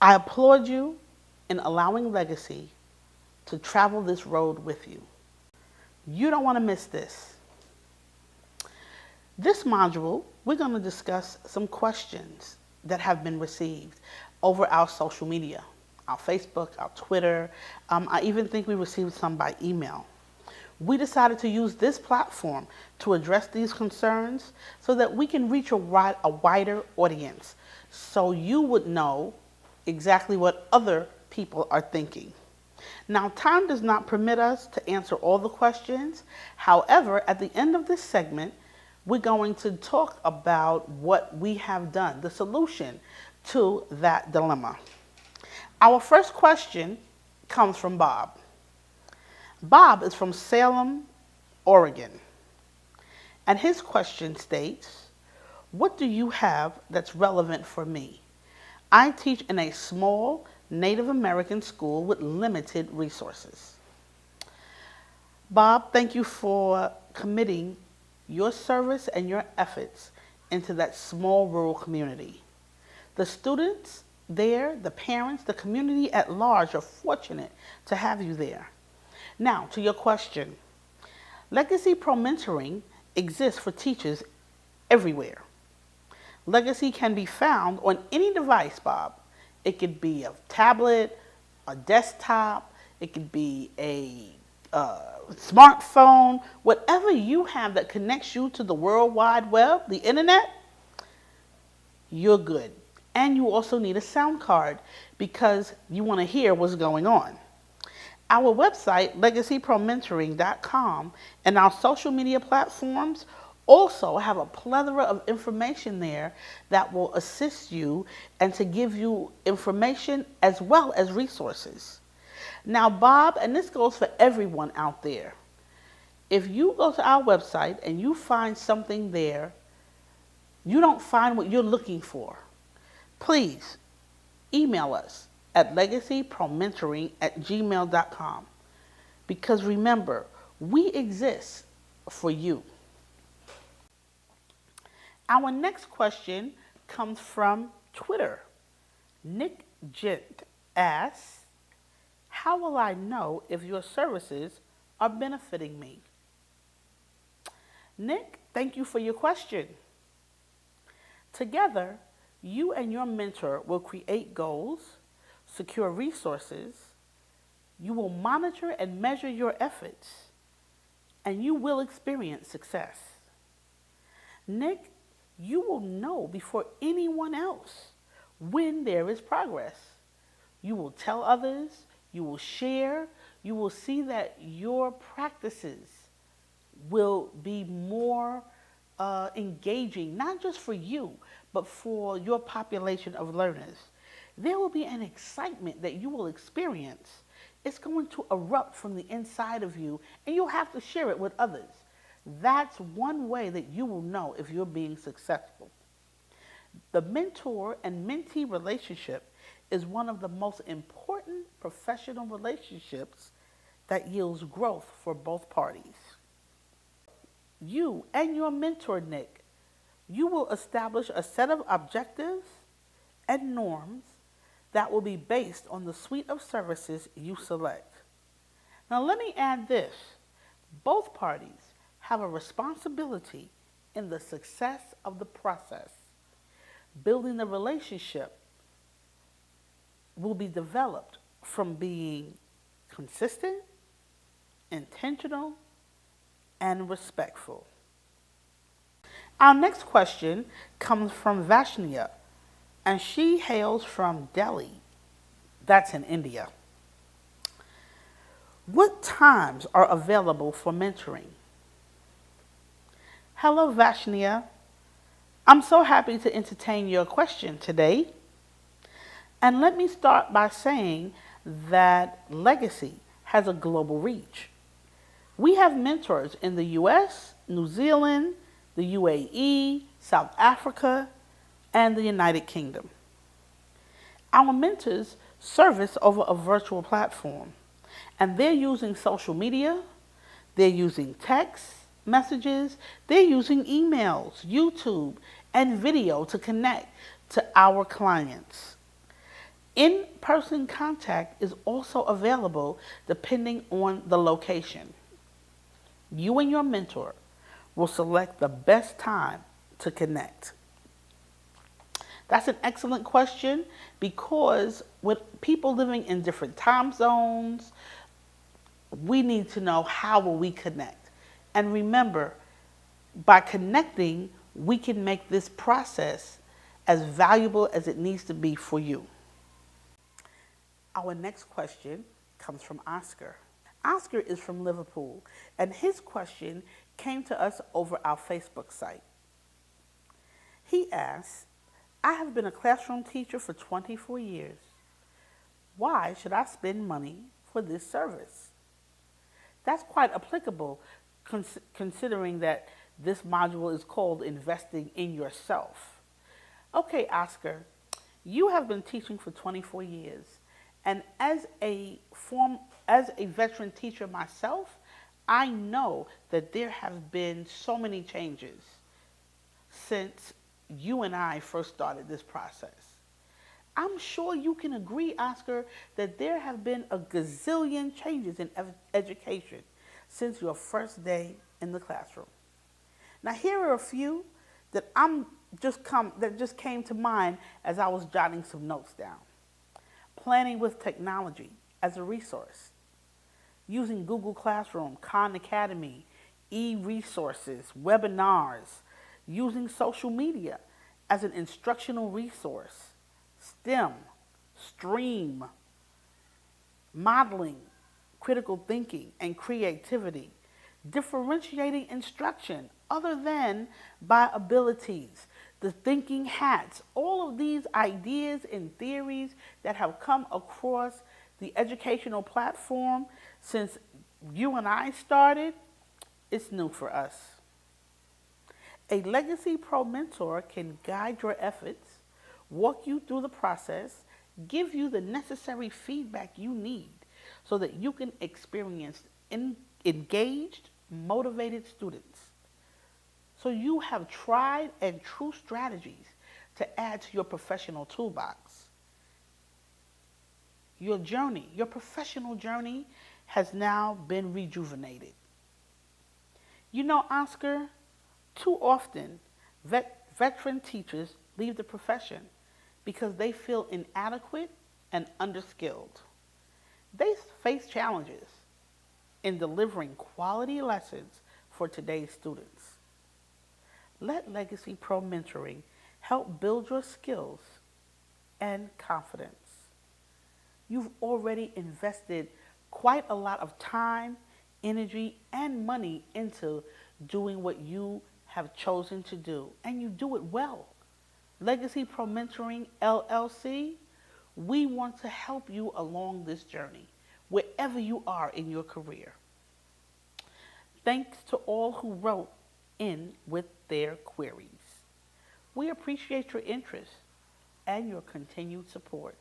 I applaud you in allowing Legacy to travel this road with you. You don't want to miss this. This module, we're going to discuss some questions that have been received over our social media, our Facebook, our Twitter. I even think we received some by email. We decided to use this platform to address these concerns so that we can reach a wider audience, so you would know exactly what other people are thinking. Now, time does not permit us to answer all the questions. However, at the end of this segment, we're going to talk about what we have done, the solution to that dilemma. Our first question comes from Bob. Bob is from Salem, Oregon. And his question states, what do you have that's relevant for me? I teach in a small Native American school with limited resources. Bob, thank you for committing your service and your efforts into that small rural community. The students there, the parents, the community at large are fortunate to have you there. Now, to your question. Legacy Pro Mentoring exists for teachers everywhere. Legacy can be found on any device, Bob. It could be a tablet, a desktop, it could be a smartphone, whatever you have that connects you to the World Wide Web, the internet, you're good. And you also need a sound card because you want to hear what's going on. Our website, legacypromentoring.com, and our social media platforms also have a plethora of information there that will assist you and to give you information as well as resources. Now, Bob, and this goes for everyone out there, if you go to our website and you find something there, you don't find what you're looking for, please email us at legacypromentoring@gmail.com, because remember, we exist for you. Our next question comes from Twitter. Nick Gent asks, how will I know if your services are benefiting me? Nick, thank you for your question. Together, you and your mentor will create goals, secure resources, you will monitor and measure your efforts, and you will experience success. Nick, you will know before anyone else when there is progress. You will tell others, you will share, you will see that your practices will be more engaging, not just for you, but for your population of learners. There will be an excitement that you will experience. It's going to erupt from the inside of you, and you'll have to share it with others. That's one way that you will know if you're being successful. The mentor and mentee relationship is one of the most important professional relationships that yields growth for both parties. You and your mentor, Nick, you will establish a set of objectives and norms that will be based on the suite of services you select. Now let me add this. Both parties have a responsibility in the success of the process. Building the relationship will be developed from being consistent, intentional, and respectful. Our next question comes from Vashnia, and she hails from Delhi. That's in India. What times are available for mentoring? Hello, Vashnia. I'm so happy to entertain your question today. And let me start by saying that Legacy has a global reach. We have mentors in the US, New Zealand, the UAE, South Africa, and the United Kingdom. Our mentors service over a virtual platform, and they're using social media, they're using text messages, they're using emails, YouTube, and video to connect to our clients. In-person contact is also available depending on the location. You and your mentor will select the best time to connect. That's an excellent question because with people living in different time zones, we need to know how will we connect. And remember, by connecting, we can make this process as valuable as it needs to be for you. Our next question comes from Oscar. Oscar is from Liverpool, and his question came to us over our Facebook site. He asks, I have been a classroom teacher for 24 years. Why should I spend money for this service? That's quite applicable considering that this module is called Investing in Yourself. Okay, Oscar, you have been teaching for 24 years, and as a veteran teacher myself, I know that there have been so many changes since you and I first started this process. I'm sure you can agree, Oscar, that there have been a gazillion changes in education since your first day in the classroom. Now, here are a few that just came to mind as I was jotting some notes down. Planning with technology as a resource. Using Google Classroom, Khan Academy, e-resources, webinars. Using social media as an instructional resource. STEM, STREAM, modeling, critical thinking, and creativity. Differentiating instruction other than by abilities, the thinking hats, all of these ideas and theories that have come across the educational platform since you and I started, it's new for us. A Legacy Pro mentor can guide your efforts, walk you through the process, give you the necessary feedback you need so that you can experience engaged, motivated students. So you have tried and true strategies to add to your professional toolbox. Your journey, your professional journey has now been rejuvenated. You know, Oscar, too often veteran teachers leave the profession because they feel inadequate and underskilled. They face challenges in delivering quality lessons for today's students. Let Legacy Pro Mentoring help build your skills and confidence. You've already invested quite a lot of time, energy, and money into doing what you have chosen to do, and you do it well. Legacy Pro Mentoring LLC, we want to help you along this journey, wherever you are in your career. Thanks to all who wrote in with their queries. We appreciate your interest and your continued support.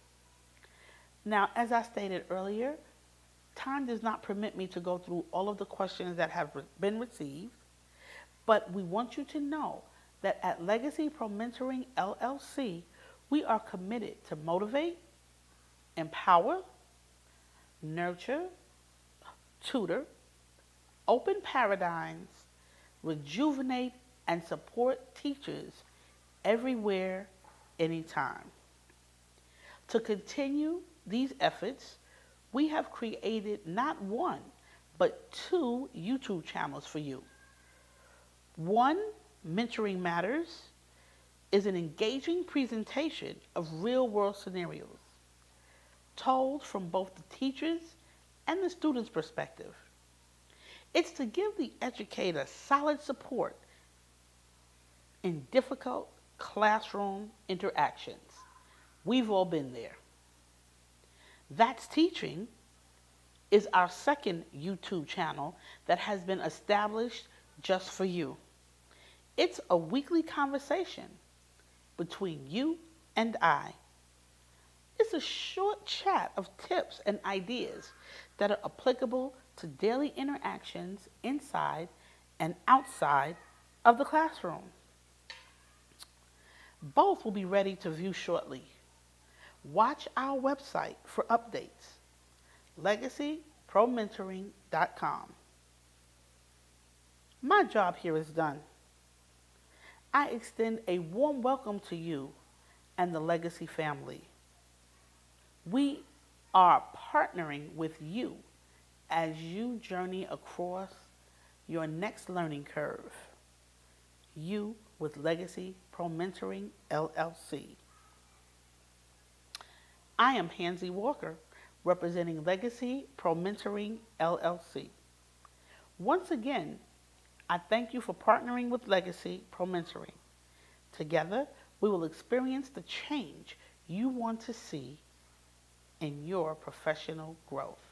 Now, as I stated earlier, time does not permit me to go through all of the questions that have been received, but we want you to know that at Legacy Pro Mentoring LLC, we are committed to motivate, empower, nurture, tutor, open paradigms, rejuvenate, and support teachers everywhere, anytime. To continue these efforts, we have created not one, but 2 YouTube channels for you. One, Mentoring Matters, is an engaging presentation of real-world scenarios, told from both the teacher's and the student's perspective. It's to give the educator solid support in difficult classroom interactions. We've all been there. That's Teaching is our second YouTube channel that has been established just for you. It's a weekly conversation between you and I. It's a short chat of tips and ideas that are applicable to daily interactions inside and outside of the classroom. Both will be ready to view shortly. Watch our website for updates, legacypromentoring.com. My job here is done. I extend a warm welcome to you and the Legacy family. We are partnering with you as you journey across your next learning curve. You with Legacy Pro Mentoring LLC. I am Hansy Walker, representing Legacy Pro Mentoring LLC. Once again, I thank you for partnering with Legacy Pro Mentoring. Together, we will experience the change you want to see in your professional growth.